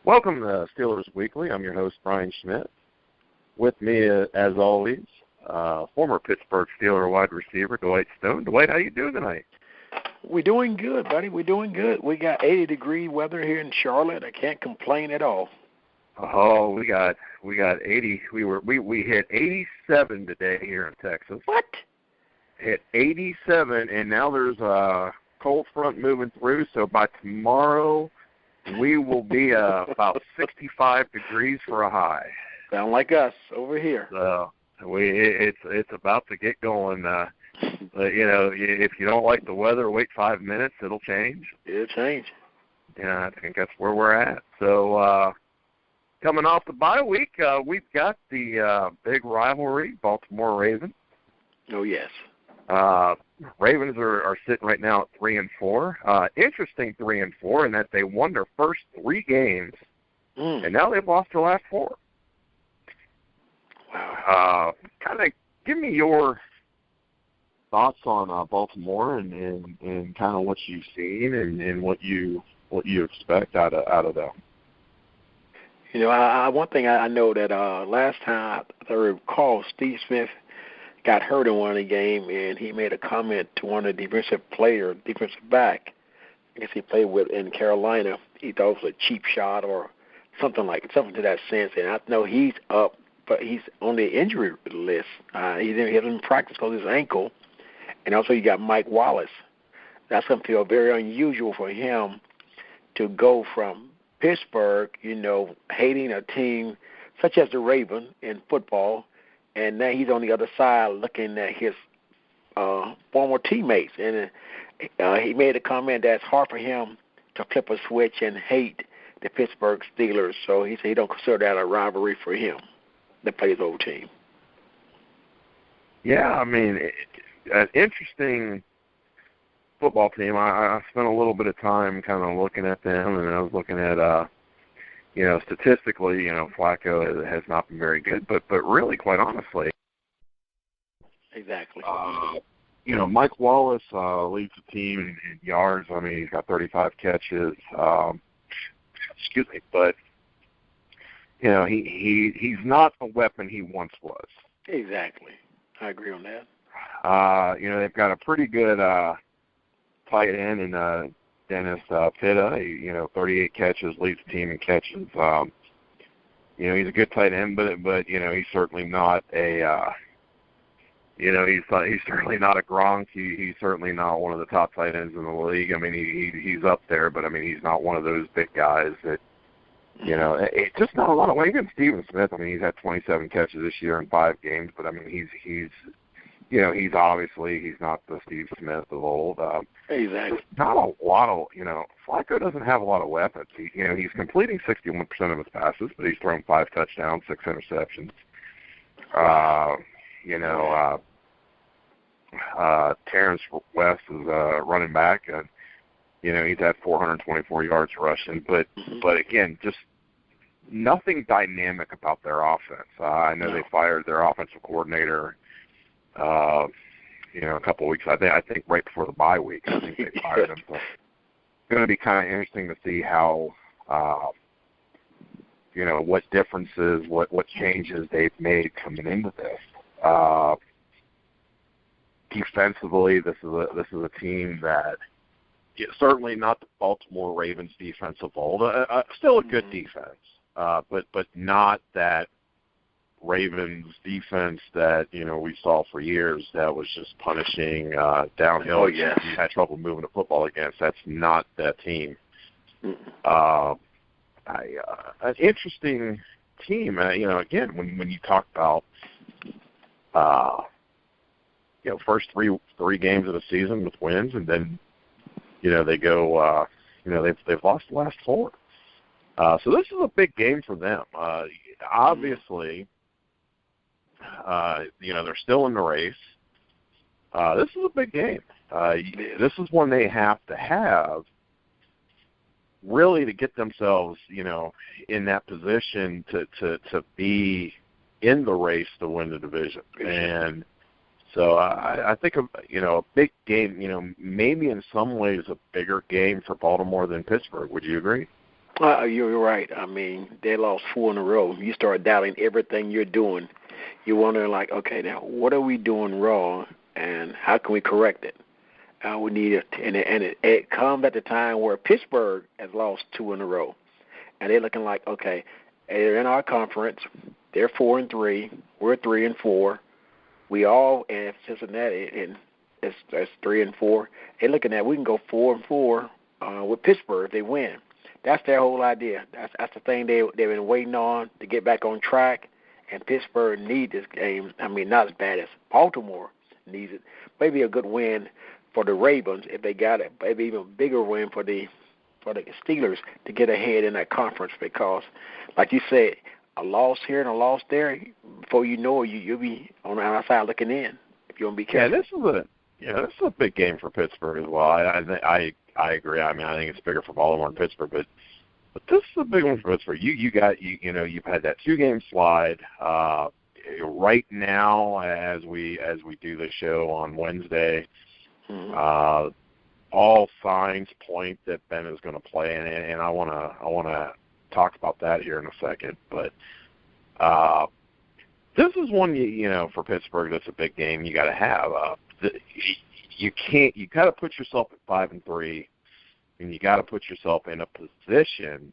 Welcome to Steelers Weekly. I'm your host, Brian Schmidt. With me, as always, former Pittsburgh Steeler wide receiver, Dwight Stone. Dwight, how you doing tonight? We're doing good, buddy. We're doing good. We got 80-degree weather here in Charlotte. I can't complain at all. Oh, we got 80. We hit 87 today here in Texas. What? Hit 87, and now there's a cold front moving through. So by tomorrow, we will be about 65 degrees for a high. Sound like us over here. So it's about to get going. If you don't like the weather, wait 5 minutes. It'll change. It'll change. Yeah, I think that's where we're at. So coming off the bye week, we've got the big rivalry, Baltimore Ravens. Oh, yes. Ravens are sitting right now at 3-4. Interesting 3-4 in that they won their first 3 games, and now they've lost their last 4. Wow. Kind of give me your thoughts on Baltimore and kind of what you've seen and what you expect out of them. You know, one thing I know that last time I recall, Steve Smith got hurt in one of the game, and he made a comment to one of the defensive back. I guess he played with in Carolina. He thought it was a cheap shot or something to that sense. And I know he's up, but he's on the injury list. He didn't practice because of his ankle. And also you got Mike Wallace. That's going to feel very unusual for him to go from Pittsburgh, hating a team such as the Ravens in football, and now he's on the other side looking at his former teammates. And he made a comment that it's hard for him to flip a switch and hate the Pittsburgh Steelers. So he said he don't consider that a rivalry for him that plays old team. Yeah, I mean, an interesting football team. I spent a little bit of time kind of looking at them, and I was looking at statistically, Flacco has not been very good, but really, quite honestly, exactly. Mike Wallace leads the team in yards. I mean, he's got 35 catches. Excuse me, but he's not the weapon he once was. Exactly, I agree on that. They've got a pretty good tight end in Dennis Pitta, 38 catches, leads the team in catches. He's a good tight end, but he's certainly not a, he's certainly not a Gronk. He's certainly not one of the top tight ends in the league. I mean, he's up there, but I mean, he's not one of those big guys that, it's just not a lot of. Even Steven Smith, I mean, he's had 27 catches this year in 5 games, but I mean, he's not the Steve Smith of old. Exactly. Not a lot of, Flacco doesn't have a lot of weapons. He's completing 61% of his passes, but he's thrown 5 touchdowns, 6 interceptions. Terrence West is running back, and he's had 424 yards rushing. But again, just nothing dynamic about their offense. I know they fired their offensive coordinator. A couple of weeks. I think right before the bye week, I think they fired him. So it's going to be kind of interesting to see how, what differences, what changes they've made coming into this. Defensively, this is a team that certainly not the Baltimore Ravens defense of old. Still a good defense, but not that Ravens defense that we saw for years that was just punishing downhill. Oh, yes. You had trouble moving the football against. That's not that team. An interesting team. Again, when you talk about first three games of the season with wins, and then they go they've lost the last 4. So this is a big game for them. Obviously. They're still in the race. This is a big game. This is one they have to have really to get themselves, in that position to be in the race to win the division. And so I think, a big game, maybe in some ways a bigger game for Baltimore than Pittsburgh. Would you agree? You're right. I mean, they lost 4 in a row. You start doubting everything you're doing. You're wondering, like, okay, now what are we doing wrong, and how can we correct it? We need it, and it comes at the time where Pittsburgh has lost 2 in a row, and they're looking like, okay, they're in our conference. They're 4-3. We're 3-4. We all and Cincinnati, and it's 3-4. They're looking at we can go 4-4 with Pittsburgh if they win. That's their whole idea. That's the thing they've been waiting on to get back on track. And Pittsburgh needs this game. I mean, not as bad as Baltimore needs it. Maybe a good win for the Ravens if they got it. Maybe even a bigger win for the Steelers to get ahead in that conference because, like you said, a loss here and a loss there, before you know it, you'll be on the outside looking in if you want to be careful. This is a big game for Pittsburgh as well. I agree. I mean, I think it's bigger for Baltimore and Pittsburgh, but this is a big one for Pittsburgh. You've had that 2-game slide. Right now, as we do the show on Wednesday, all signs point that Ben is going to play, and I want to talk about that here in a second. But this is one for Pittsburgh that's a big game. You got to have. You got to put yourself at 5-3, and you got to put yourself in a position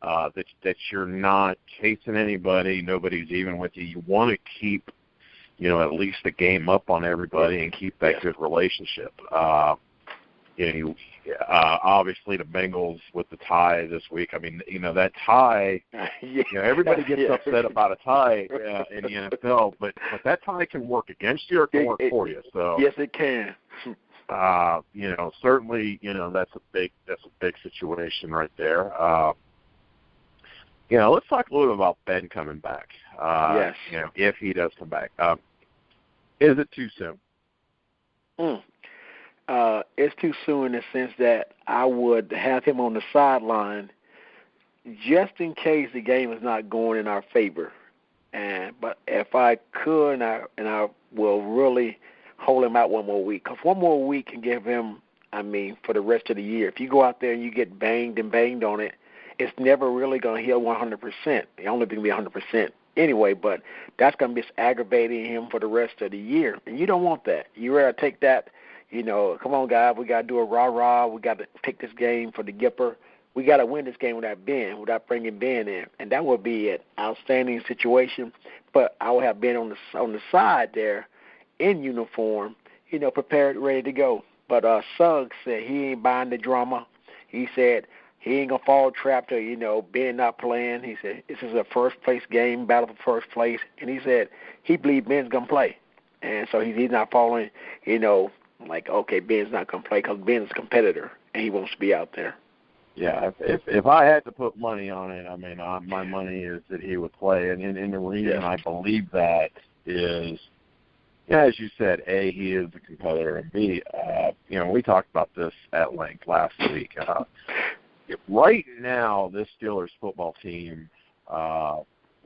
that you're not chasing anybody, nobody's even with you. You want to keep, at least a game up on everybody and keep that good relationship. Obviously the Bengals with the tie this week. I mean, that tie. Everybody gets upset about a tie in the NFL, but that tie can work against you or it can work for you. So yes, it can. Certainly, that's a big situation right there. Let's talk a little bit about Ben coming back. Yes. If he does come back, is it too soon? It's too soon in the sense that I would have him on the sideline just in case the game is not going in our favor. But if I could, and I will really hold him out one more week, because one more week can give him, for the rest of the year. If you go out there and you get banged on it, it's never really going to heal 100%. It only going to be 100% anyway, but that's going to be aggravating him for the rest of the year. And you don't want that. You rather take that, come on, guys, we got to do a rah-rah. We got to take this game for the Gipper. We got to win this game without bringing Ben in. And that would be an outstanding situation. But I would have Ben on the side there in uniform, prepared, ready to go. But Suggs said he ain't buying the drama. He said he ain't going to fall trap to, Ben not playing. He said this is a first-place game, battle for first place. And he said he believes Ben's going to play. And so he's not falling, like, okay, Ben's not going to play because Ben's a competitor, and he wants to be out there. Yeah, if I had to put money on it, my money is that he would play. And the reason I believe that is, as you said, A, he is a competitor, and B, we talked about this at length last week. Right now, this Steelers football team,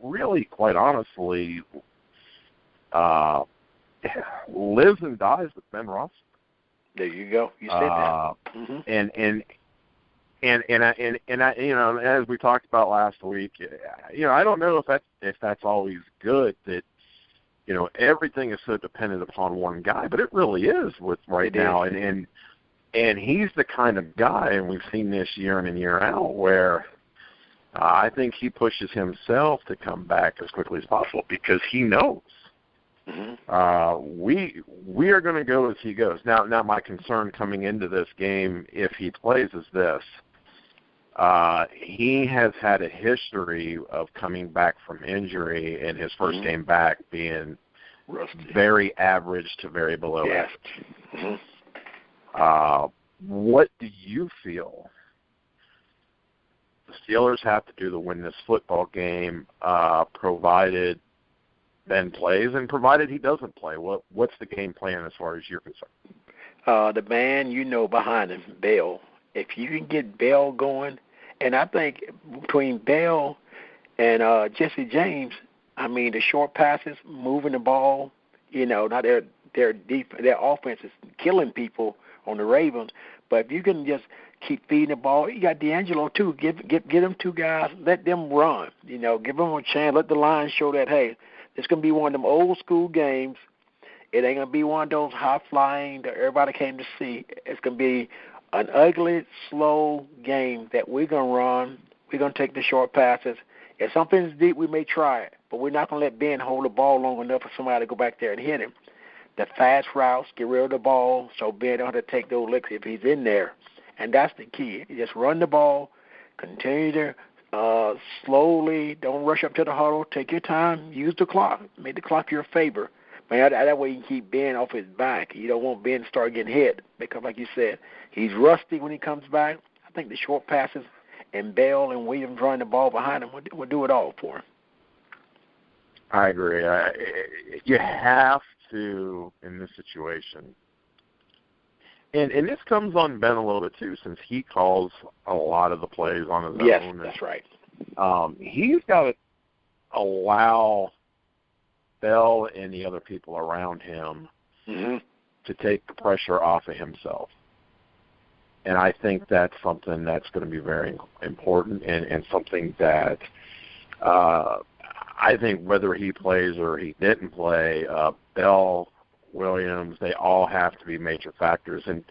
really, quite honestly, lives and dies with Ben Roethlisberger. There you go. You said that. And I, as we talked about last week, I don't know if that's always good that everything is so dependent upon one guy, but it really is with right now. And he's the kind of guy, and we've seen this year in and year out, where I think he pushes himself to come back as quickly as possible because he knows we are going to go as he goes. Now, my concern coming into this game, if he plays, is this. He has had a history of coming back from injury, and his first game back being very average to very below average. What do you feel the Steelers have to do to win this football game, provided Ben plays and provided he doesn't play? What's the game plan as far as you're concerned? The man behind him, Bell. If you can get Bell going, and I think between Bell and Jesse James, the short passes, moving the ball, not their offense is killing people on the Ravens, but if you can just keep feeding the ball. You got D'Angelo too. Give them two guys. Let them run. Give them a chance. Let the line show that hey, it's gonna be one of them old school games. It ain't gonna be one of those high flying that everybody came to see. It's gonna be an ugly, slow game that we're gonna run. We're gonna take the short passes. If something's deep, we may try it, but we're not gonna let Ben hold the ball long enough for somebody to go back there and hit him. The fast routes, get rid of the ball so Ben don't have to take those licks if he's in there. And that's the key. You just run the ball, continue to slowly, don't rush up to the huddle, take your time, use the clock, make the clock your favor. Man, that way you can keep Ben off his back. You don't want Ben to start getting hit because, like you said, he's rusty when he comes back. I think the short passes and Bell and Williams running the ball behind him will do it all for him. I agree. You have to, in this situation, and this comes on Ben a little bit too, since he calls a lot of the plays on his own. Yes, that's right. He's got to allow Bell and the other people around him to take the pressure off of himself. And I think that's something that's going to be very important and something that I think whether he plays or he didn't play, Bell, Williams, they all have to be major factors. And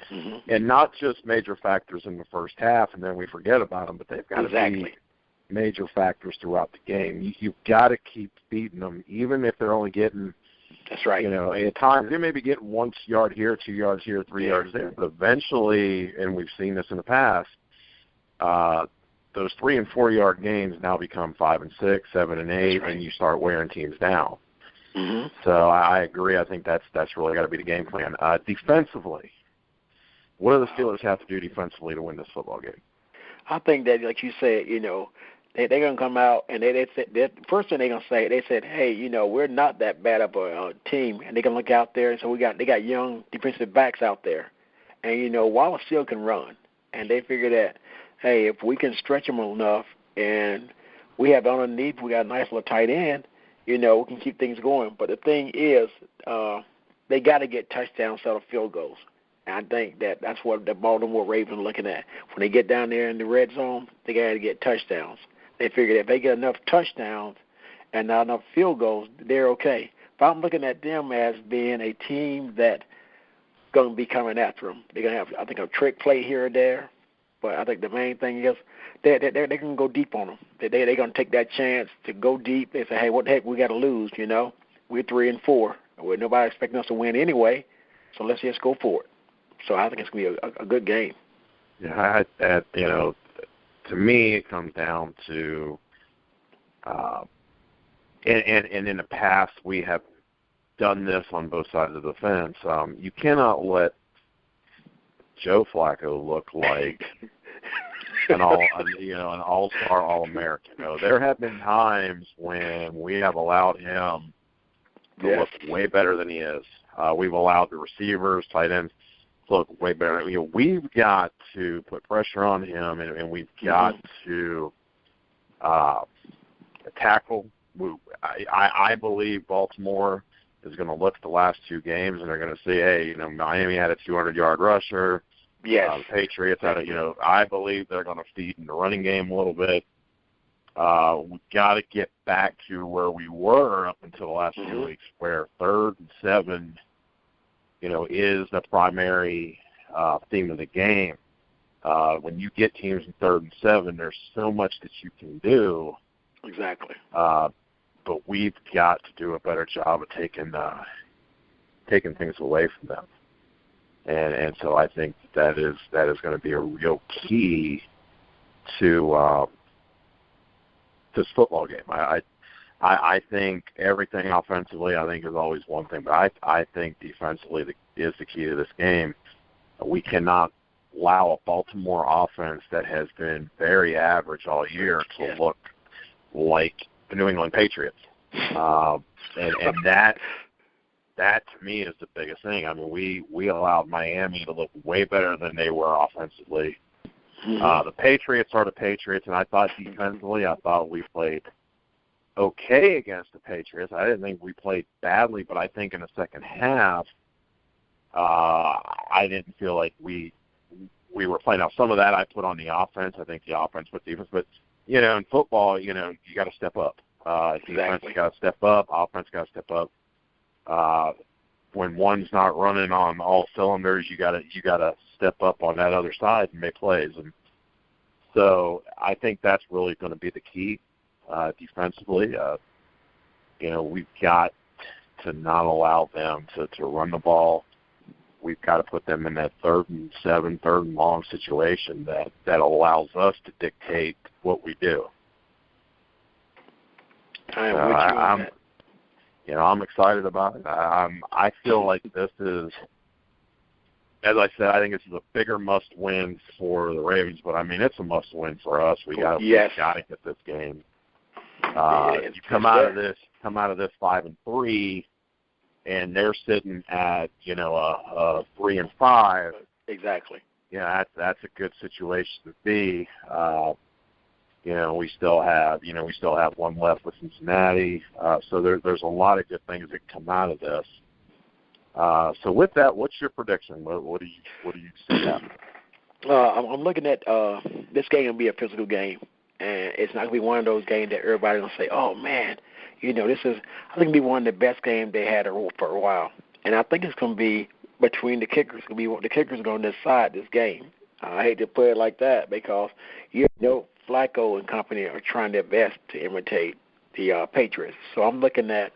not just major factors in the first half and then we forget about them, but they've got to be major factors throughout the game. You've got to keep feeding them, even if they're only getting, that's right. At times they may be getting 1 yard here, 2 yards here, 3 yards there, but eventually, and we've seen this in the past, those 3 and 4 yard gains now become 5 and 6, 7 and 8, and you start wearing teams down. So I agree. I think that's really got to be the game plan. Defensively, what do the Steelers have to do defensively to win this football game? I think that, like you said, they're going to come out and they said, first thing they're going to say, they said, hey, we're not that bad of a team, and they're going to look out there, and so they got young defensive backs out there, and Wallace still can run, and they figure that, hey, if we can stretch them enough, and we have underneath, we got a nice little tight end, we can keep things going. But the thing is, they got to get touchdowns instead of field goals. And I think that's what the Baltimore Ravens are looking at. When they get down there in the red zone, they got to get touchdowns. They figured if they get enough touchdowns and not enough field goals, they're okay. But I'm looking at them as being a team that's going to be coming after them. They're going to have, I think, a trick play here or there. But I think the main thing is they're going to go deep on them. They're going to take that chance to go deep. They say, hey, what the heck we got to lose, We're 3 and 4. Well, nobody expecting us to win anyway, so let's just go for it. So I think it's going to be a good game. Yeah, to me it comes down to, and in the past we have done this on both sides of the fence. You cannot let Joe Flacco look like an all-star, all-American. There have been times when we have allowed him to look way better than he is. We've allowed the receivers, tight ends, look way better. We've got to put pressure on him, and we've got to tackle. I believe Baltimore is going to look at the last 2 games, and they're going to see, hey, Miami had a 200-yard rusher. Yes. The Patriots had I believe they're going to feed in the running game a little bit. We've got to get back to where we were up until the last few weeks, where 3rd and 7, is the primary theme of the game. When you get teams in 3rd and 7, there's so much that you can do. Exactly. But we've got to do a better job of taking things away from them. And so I think that is going to be a real key to this football game. I think everything offensively, I think, is always one thing, but I think defensively is the key to this game. We cannot allow a Baltimore offense that has been very average all year to look like the New England Patriots. And that to me is the biggest thing. I mean, we allowed Miami to look way better than they were offensively. The Patriots are the Patriots, and I thought defensively, we played okay against the Patriots. I didn't think we played badly, but I think in the second half, I didn't feel like we we were playing. Now, some of that I put on the offense. I think the offense put defense. But, in football, you got to step up. Defense got to step up. Offense got to step up. When one's not running on all cylinders, you got to step up on that other side and make plays. And so I think that's really going to be the key defensively. We've got to not allow them to run the ball. We've got to put them in that 3rd and 7, 3rd and long situation that allows us to dictate what we do. I am with you on that. I'm excited about it. I feel like this is, as I said, I think this is a bigger must-win for the Ravens, but, it's a must-win for us. We got to get this game. You come out of this 5-3, and they're sitting at, a 3-5. Exactly. Yeah, that's a good situation to be. We still have one left with Cincinnati. So there's a lot of good things that come out of this. So with that, what's your prediction? What do you see happening? I'm looking at this game will be a physical game, and it's not gonna be one of those games that everybody's gonna say, "Oh man, this is." I think it'll be one of the best games they had for a while, and I think it's gonna be between the kickers. The kickers are gonna decide this game. I hate to put it like that because Flacco and company are trying their best to imitate the Patriots. So I'm looking at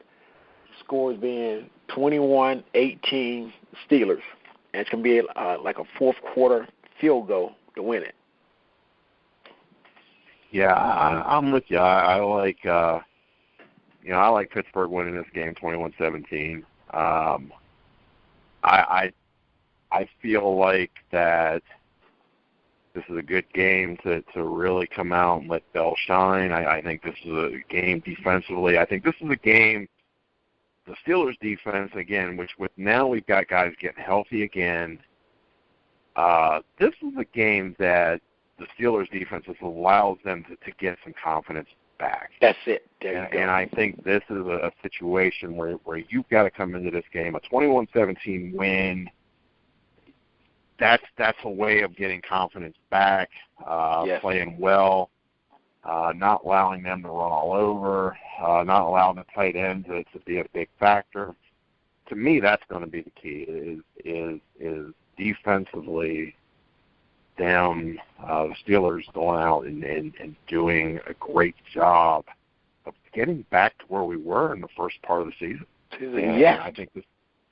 scores being 21-18 Steelers, and it's gonna be like a fourth quarter field goal to win it. Yeah, I'm with you. I like I like Pittsburgh winning this game 21-17. I feel like that this is a good game to really come out and let Bell shine. I think this is a game defensively. I think this is a game, the Steelers defense, again, which with now we've got guys getting healthy again. This is a game that the Steelers defense allows them to get some confidence back. That's it. There you go. And I think this is a situation where you've got to come into this game, a 21-17 win. That's a way of getting confidence back, playing well, not allowing them to run all over, not allowing the tight end to be a big factor. To me, that's going to be the key, is defensively down, the Steelers going out and doing a great job of getting back to where we were in the first part of the season. Yeah. I think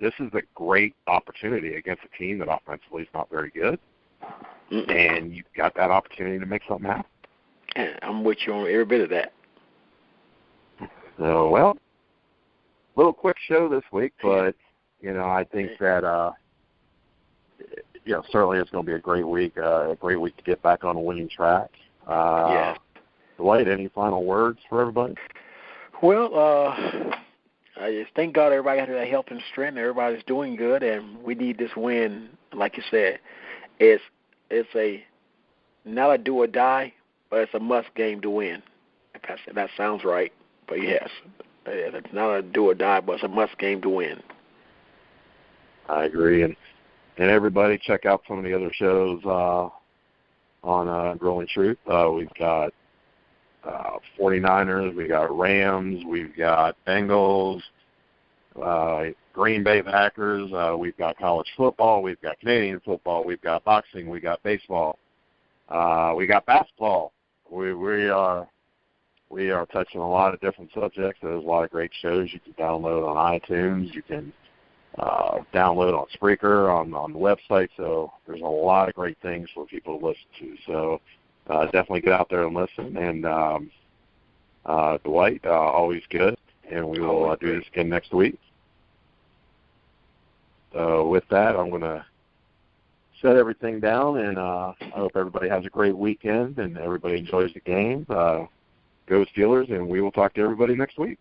this is a great opportunity against a team that offensively is not very good. Mm-mm. And you've got that opportunity to make something happen. Yeah, I'm with you on every bit of that. So, well, little quick show this week, but, I think that, certainly it's going to be a great week to get back on a winning track. Yeah. Dwight, any final words for everybody? Well, I just thank God everybody had that health and strength. Everybody's doing good, and we need this win. Like you said, it's a not a do or die, but it's a must game to win. If that sounds right, but yes, it's not a do or die, but it's a must game to win. I agree, and everybody check out some of the other shows on Growing Truth. We've got 49ers, we've got Rams, we've got Bengals, Green Bay Packers, we've got college football, we've got Canadian football, we've got boxing, we got baseball, we got basketball. We are touching a lot of different subjects. There's a lot of great shows you can download on iTunes. You can download on Spreaker, on the website. So there's a lot of great things for people to listen to. So definitely get out there and listen. And Dwight, always good. And we will do this again next week. So with that, I'm going to shut everything down, and I hope everybody has a great weekend and everybody enjoys the game. Go Steelers, and we will talk to everybody next week.